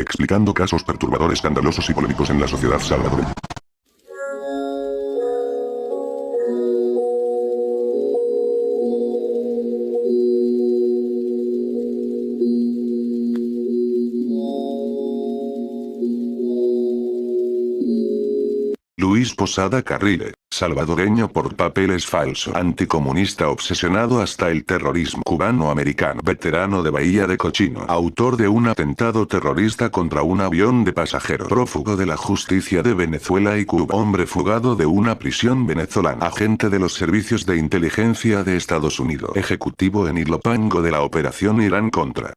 explicando casos perturbadores, escandalosos y polémicos en la sociedad salvadoreña. Luis Posada Carrile, salvadoreño por papeles falsos, anticomunista obsesionado hasta el terrorismo, cubano-americano, veterano de Bahía de Cochino, autor de un atentado terrorista contra un avión de pasajeros, prófugo de la justicia de Venezuela y Cuba, hombre fugado de una prisión venezolana, agente de los servicios de inteligencia de Estados Unidos, ejecutivo en Ilopango de la operación Irán Contra.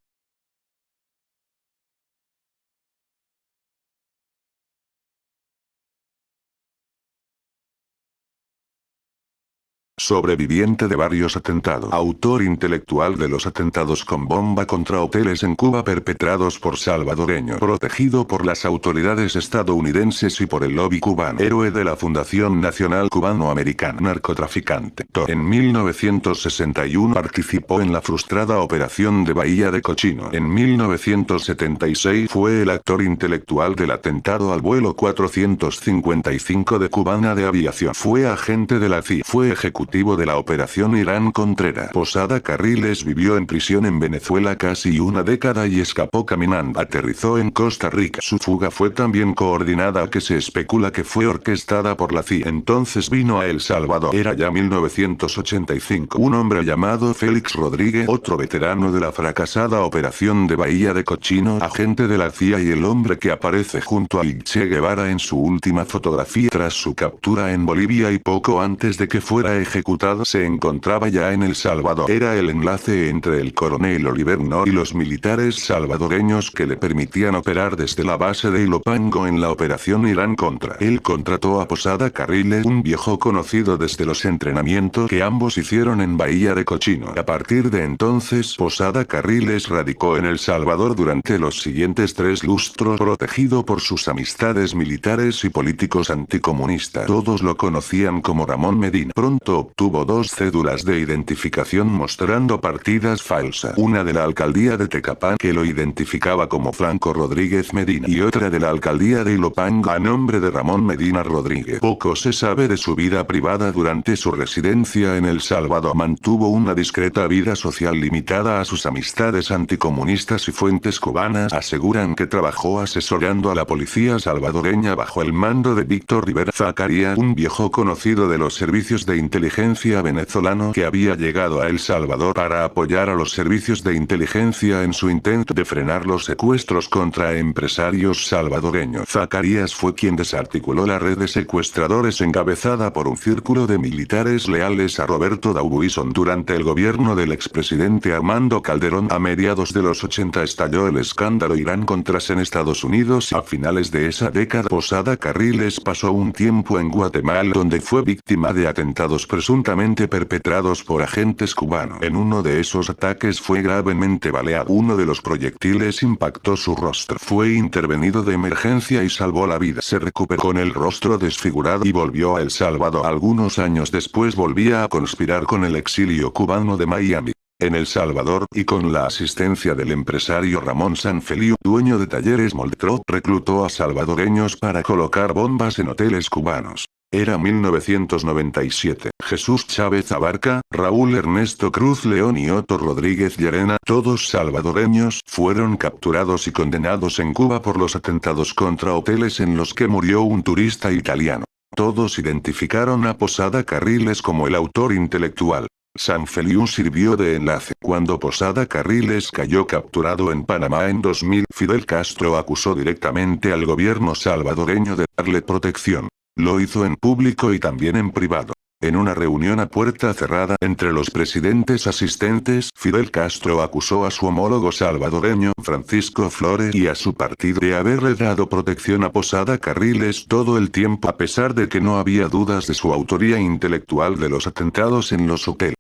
Sobreviviente de varios atentados. Autor intelectual de los atentados con bomba contra hoteles en Cuba perpetrados por salvadoreños. Protegido por las autoridades estadounidenses y por el lobby cubano. Héroe de la Fundación Nacional Cubano-Americana. Narcotraficante. En 1961 participó en la frustrada operación de Bahía de Cochino. En 1976 fue el actor intelectual del atentado al vuelo 455 de Cubana de Aviación. Fue agente de la CIA. Fue ejecutivo de la operación Irán Contra. Posada Carriles vivió en prisión en Venezuela casi una década y escapó caminando. Aterrizó en Costa Rica. Su fuga fue tan bien coordinada que se especula que fue orquestada por la CIA. Entonces vino a El Salvador. Era ya 1985. Un hombre llamado Félix Rodríguez, otro veterano de la fracasada operación de Bahía de Cochino, agente de la CIA y el hombre que aparece junto a Che Guevara en su última fotografía tras su captura en Bolivia y poco antes de que fuera ejecutado, se encontraba ya en El Salvador. Era el enlace entre el coronel Oliver North y los militares salvadoreños que le permitían operar desde la base de Ilopango en la operación Irán Contra. Él contrató a Posada Carriles, un viejo conocido desde los entrenamientos que ambos hicieron en Bahía de Cochino. A partir de entonces, Posada Carriles radicó en El Salvador durante los siguientes 3 lustros, protegido por sus amistades militares y políticos anticomunistas. Todos lo conocían como Ramón Medina. Pronto obtuvo 2 cédulas de identificación mostrando partidas falsas. Una de la alcaldía de Tecapán que lo identificaba como Franco Rodríguez Medina y otra de la alcaldía de Ilopango a nombre de Ramón Medina Rodríguez. Poco se sabe de su vida privada durante su residencia en El Salvador. Mantuvo una discreta vida social limitada a sus amistades anticomunistas y fuentes cubanas aseguran que trabajó asesorando a la policía salvadoreña bajo el mando de Víctor Rivera Zacarías, un viejo conocido de los servicios de inteligencia venezolano que había llegado a El Salvador para apoyar a los servicios de inteligencia en su intento de frenar los secuestros contra empresarios salvadoreños. Zacarías fue quien desarticuló la red de secuestradores encabezada por un círculo de militares leales a Roberto D'Aubuisson. Durante el gobierno del expresidente Armando Calderón a mediados de los 80 estalló el escándalo Irán Contras en Estados Unidos. A finales de esa década, Posada Carriles pasó un tiempo en Guatemala donde fue víctima de atentados presuntamente perpetrados por agentes cubanos. En uno de esos ataques fue gravemente baleado. Uno de los proyectiles impactó su rostro. Fue intervenido de emergencia y salvó la vida. Se recuperó con el rostro desfigurado y volvió a El Salvador. Algunos años después volvía a conspirar con el exilio cubano de Miami, en El Salvador, y con la asistencia del empresario Ramón Sanfeliu, dueño de talleres Moltrot, reclutó a salvadoreños para colocar bombas en hoteles cubanos. Era 1997. Jesús Chávez Abarca, Raúl Ernesto Cruz León y Otto Rodríguez Llerena, todos salvadoreños, fueron capturados y condenados en Cuba por los atentados contra hoteles en los que murió un turista italiano. Todos identificaron a Posada Carriles como el autor intelectual. Sanfeliu sirvió de enlace. Cuando Posada Carriles cayó capturado en Panamá en 2000, Fidel Castro acusó directamente al gobierno salvadoreño de darle protección. Lo hizo en público y también en privado. En una reunión a puerta cerrada entre los presidentes asistentes, Fidel Castro acusó a su homólogo salvadoreño, Francisco Flores, y a su partido de haberle dado protección a Posada Carriles todo el tiempo a pesar de que no había dudas de su autoría intelectual de los atentados en los hoteles.